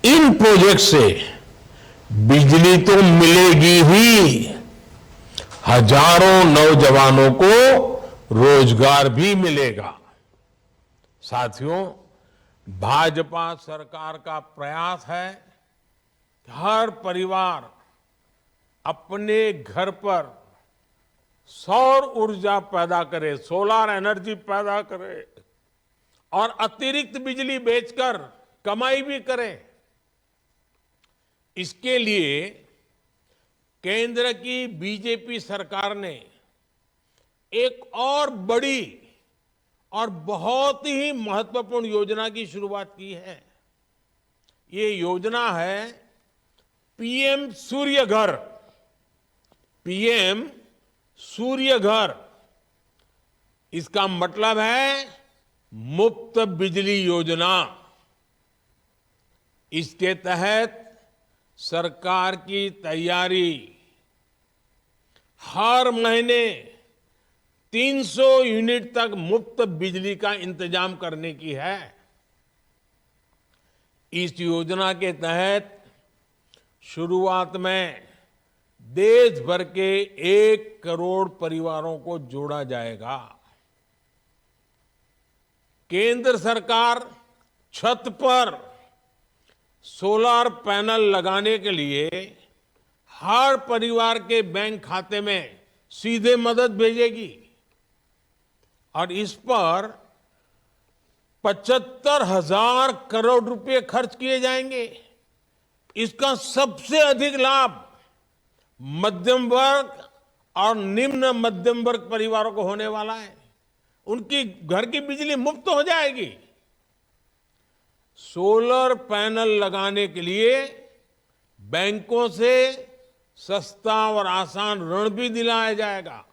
इन project से बिजली तो मिलेगी ही, हजारों नौजवानों को रोजगार भी मिलेगा। साथियों, भाजपा सरकार का प्रयास है कि हर परिवार अपने घर पर सौर ऊर्जा पैदा करे, सोलर एनर्जी पैदा करे और अतिरिक्त बिजली बेचकर कमाई भी करे। इसके लिए केंद्र की बीजेपी सरकार ने एक और बड़ी और बहुत ही महत्वपूर्ण योजना की शुरुआत की है। ये योजना है पीएम सूर्य घर। पीएम सूर्य घर, इसका मतलब है मुफ्त बिजली योजना। इसके तहत सरकार की तैयारी हर महीने 300 यूनिट तक मुफ्त बिजली का इंतजाम करने की है। इस योजना के तहत शुरुआत में देश भर के 1 करोड़ परिवारों को जोड़ा जाएगा। केंद्र सरकार छत पर सोलर पैनल लगाने के लिए हर परिवार के बैंक खाते में सीधे मदद भेजेगी और इस पर 75,000 करोड़ रुपए खर्च किए जाएंगे। इसका सबसे अधिक लाभ मध्यम वर्ग और निम्न मध्यम वर्ग परिवारों को होने वाला है। उनकी घर की बिजली मुफ्त हो जाएगी। सोलर पैनल लगाने के लिए बैंकों से सस्ता और आसान ऋण भी दिलाया जाएगा।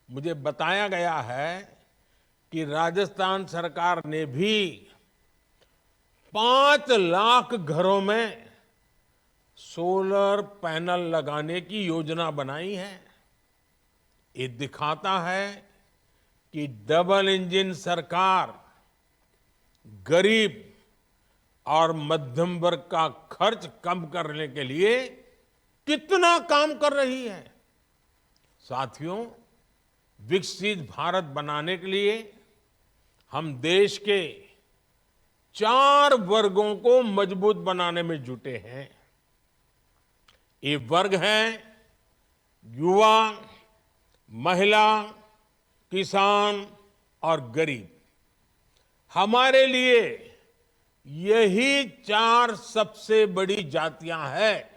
मुझे बताया गया है कि राजस्थान सरकार ने भी 5 लाख घरों में सोलर पैनल लगाने की योजना बनाई है। ये दिखाता है कि डबल इंजन सरकार गरीब और मध्यम वर्ग का खर्च कम करने के लिए कितना काम कर रही है। साथियों, विकसित भारत बनाने के लिए हम देश के 4 वर्गों को मजबूत बनाने में जुटे हैं। ये वर्ग हैं युवा, महिला, किसान और गरीब। हमारे लिए यही 4 सबसे बड़ी जातियां हैं।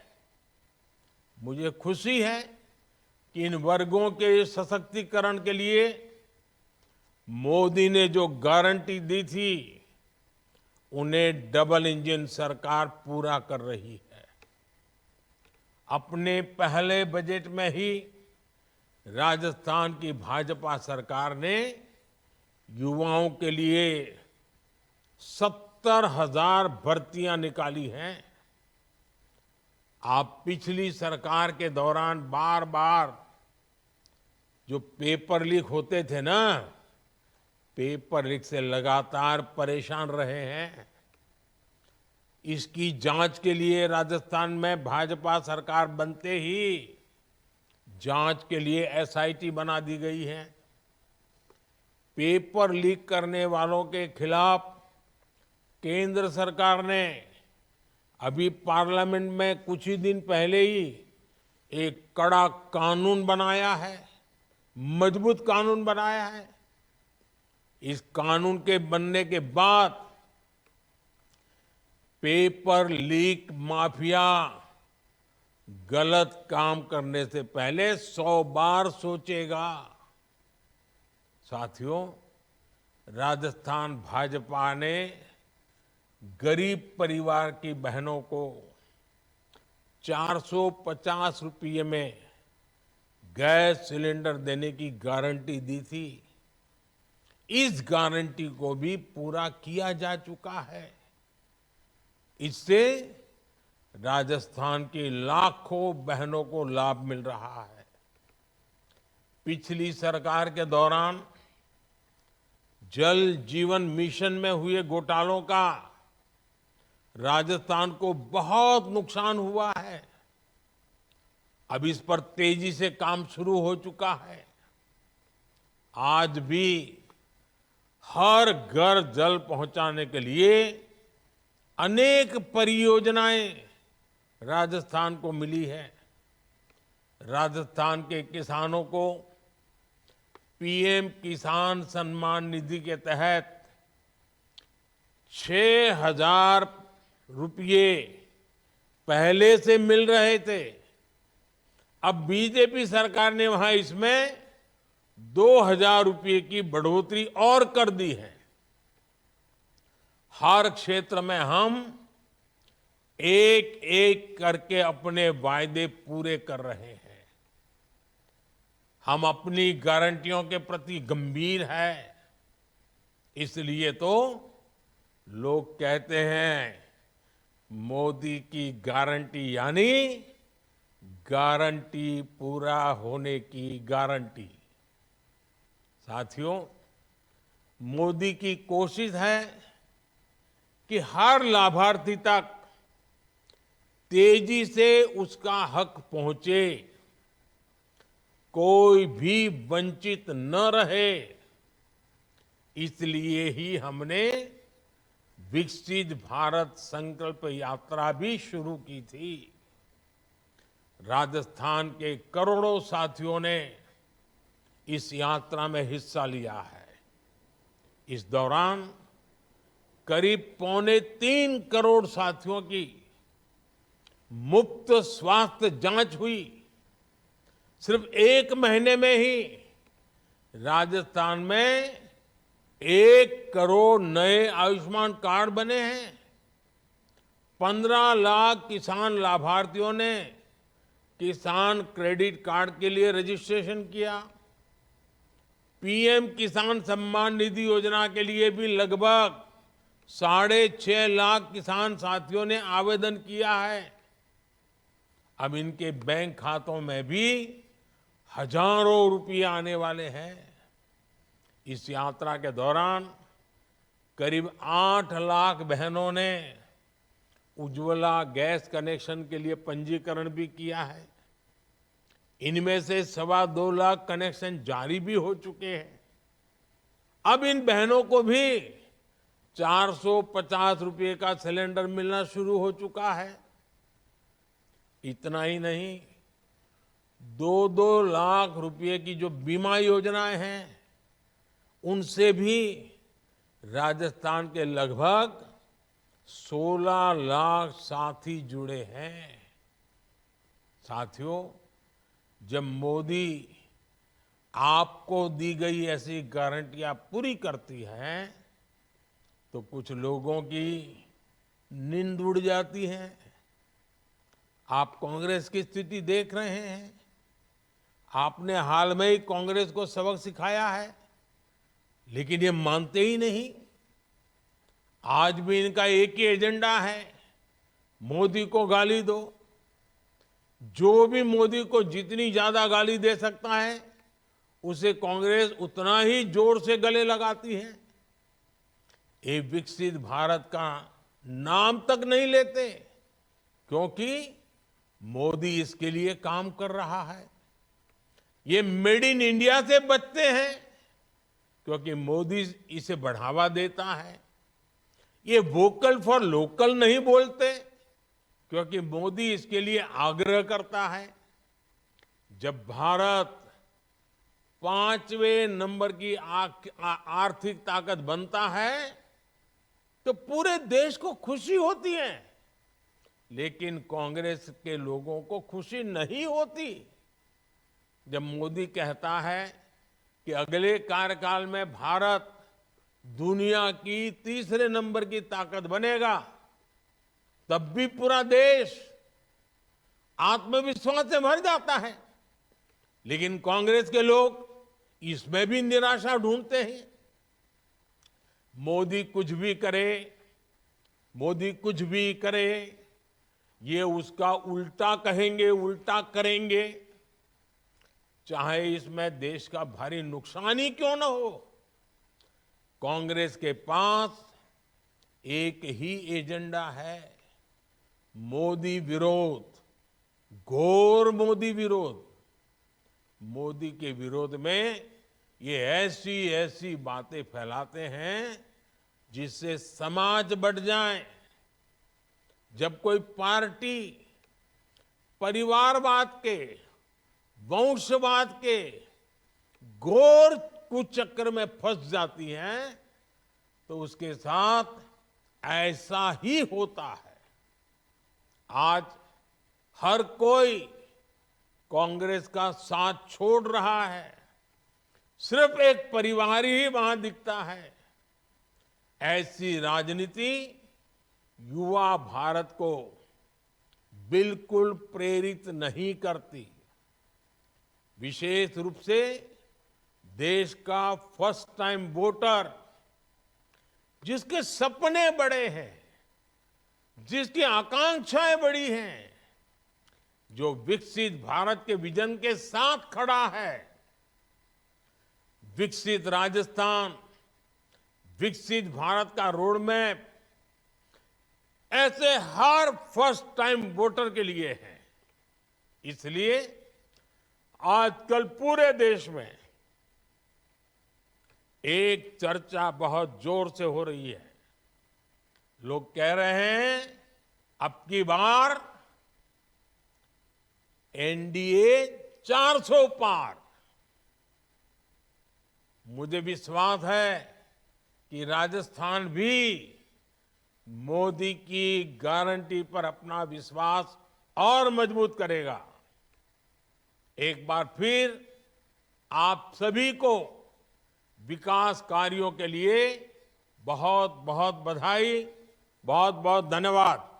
मुझे खुशी है कि इन वर्गों के सशक्तिकरण के लिए मोदी ने जो गारंटी दी थी, उन्हें डबल इंजन सरकार पूरा कर रही है। अपने पहले बजट में ही राजस्थान की भाजपा सरकार ने युवाओं के लिए 70,000 भर्तियां निकाली हैं। आप पिछली सरकार के दौरान बार बार जो पेपर लीक होते थे ना, पेपर लीक से लगातार परेशान रहे हैं। इसकी जांच के लिए राजस्थान में भाजपा सरकार बनते ही जांच के लिए एसआईटी बना दी गई है। पेपर लीक करने वालों के खिलाफ केंद्र सरकार ने अभी पार्लियामेंट में कुछ ही दिन पहले ही एक कड़ा कानून बनाया है, मजबूत कानून बनाया है। इस कानून के बनने के बाद पेपर लीक माफिया गलत काम करने से पहले 100 बार सोचेगा। साथियों, राजस्थान भाजपा ने गरीब परिवार की बहनों को 450 रुपये में गैस सिलेंडर देने की गारंटी दी थी। इस गारंटी को भी पूरा किया जा चुका है। इससे राजस्थान की लाखों बहनों को लाभ मिल रहा है। पिछली सरकार के दौरान जल जीवन मिशन में हुए घोटालों का राजस्थान को बहुत नुकसान हुआ है। अब इस पर तेजी से काम शुरू हो चुका है। आज भी हर घर जल पहुंचाने के लिए अनेक परियोजनाएं राजस्थान को मिली है। राजस्थान के किसानों को पीएम किसान सम्मान निधि के तहत 6,000 रुपये पहले से मिल रहे थे। अब बीजेपी सरकार ने वहां इसमें 2,000 रुपये की बढ़ोतरी और कर दी है। हर क्षेत्र में हम एक एक करके अपने वायदे पूरे कर रहे हैं। हम अपनी गारंटियों के प्रति गंभीर हैं। इसलिए तो लोग कहते हैं मोदी की गारंटी यानी गारंटी पूरा होने की गारंटी। साथियों, मोदी की कोशिश है कि हर लाभार्थी तक तेजी से उसका हक पहुंचे, कोई भी वंचित न रहे। इसलिए ही हमने विकसित भारत संकल्प यात्रा भी शुरू की थी। राजस्थान के करोड़ों साथियों ने इस यात्रा में हिस्सा लिया है। इस दौरान करीब 2.25 करोड़ साथियों की मुफ्त स्वास्थ्य जांच हुई। सिर्फ 1 महीने में ही राजस्थान में 1 करोड़ नए आयुष्मान कार्ड बने हैं। 15 लाख किसान लाभार्थियों ने किसान क्रेडिट कार्ड के लिए रजिस्ट्रेशन किया। पीएम किसान सम्मान निधि योजना के लिए भी लगभग 6.5 लाख किसान साथियों ने आवेदन किया है। अब इनके बैंक खातों में भी हजारों रुपये आने वाले हैं। इस यात्रा के दौरान करीब 8 लाख बहनों ने उज्ज्वला गैस कनेक्शन के लिए पंजीकरण भी किया है। इनमें से 2.25 लाख कनेक्शन जारी भी हो चुके हैं। अब इन बहनों को भी 450 रुपये का सिलेंडर मिलना शुरू हो चुका है। इतना ही नहीं, 2-2 लाख रुपये की जो बीमा योजनाएं हैं, उनसे भी राजस्थान के लगभग 16 लाख साथी जुड़े हैं। साथियों, जब मोदी आपको दी गई ऐसी गारंटियां पूरी करती हैं, तो कुछ लोगों की नींद उड़ जाती है। आप कांग्रेस की स्थिति देख रहे हैं। आपने हाल में ही कांग्रेस को सबक सिखाया है, लेकिन ये मानते ही नहीं। आज भी इनका एक ही एजेंडा है, मोदी को गाली दो। जो भी मोदी को जितनी ज्यादा गाली दे सकता है, उसे कांग्रेस उतना ही जोर से गले लगाती है। ये विकसित भारत का नाम तक नहीं लेते, क्योंकि मोदी इसके लिए काम कर रहा है। ये मेड इन इंडिया से बचते हैं, क्योंकि मोदी इसे बढ़ावा देता है। ये वोकल फॉर लोकल नहीं बोलते, क्योंकि मोदी इसके लिए आग्रह करता है। जब भारत 5वें नंबर की आर्थिक ताकत बनता है, तो पूरे देश को खुशी होती है। लेकिन कांग्रेस के लोगों को खुशी नहीं होती। जब मोदी कहता है कि अगले कार्यकाल में भारत दुनिया की 3रे नंबर की ताकत बनेगा, तब भी पूरा देश आत्मविश्वास से भर जाता है। लेकिन कांग्रेस के लोग इसमें भी निराशा ढूंढते हैं। मोदी कुछ भी करे, मोदी कुछ भी करे, ये उसका उल्टा कहेंगे, उल्टा करेंगे, चाहे इसमें देश का भारी नुकसान ही क्यों न हो। कांग्रेस के पास एक ही एजेंडा है, मोदी विरोध, घोर मोदी विरोध। मोदी के विरोध में ये ऐसी ऐसी बातें फैलाते हैं जिससे समाज बढ़ जाए। जब कोई पार्टी परिवारवाद के, वंशवाद के घोर कुचक्र में फंस जाती है तो उसके साथ ऐसा ही होता है। आज हर कोई कांग्रेस का साथ छोड़ रहा है, सिर्फ एक परिवार ही वहां दिखता है। ऐसी राजनीति युवा भारत को बिल्कुल प्रेरित नहीं करती। विशेष रूप से देश का फर्स्ट टाइम वोटर, जिसके सपने बड़े हैं, जिसकी आकांक्षाएं बड़ी हैं, जो विकसित भारत के विजन के साथ खड़ा है। विकसित राजस्थान, विकसित भारत का रोड मैप ऐसे हर फर्स्ट टाइम वोटर के लिए है। इसलिए आजकल पूरे देश में एक चर्चा बहुत जोर से हो रही है। लोग कह रहे हैं अब की बार एनडीए 400 पार। मुझे विश्वास है कि राजस्थान भी मोदी की गारंटी पर अपना विश्वास और मजबूत करेगा। एक बार फिर आप सभी को विकास कार्यों के लिए बहुत बहुत बधाई, बहुत बहुत धन्यवाद।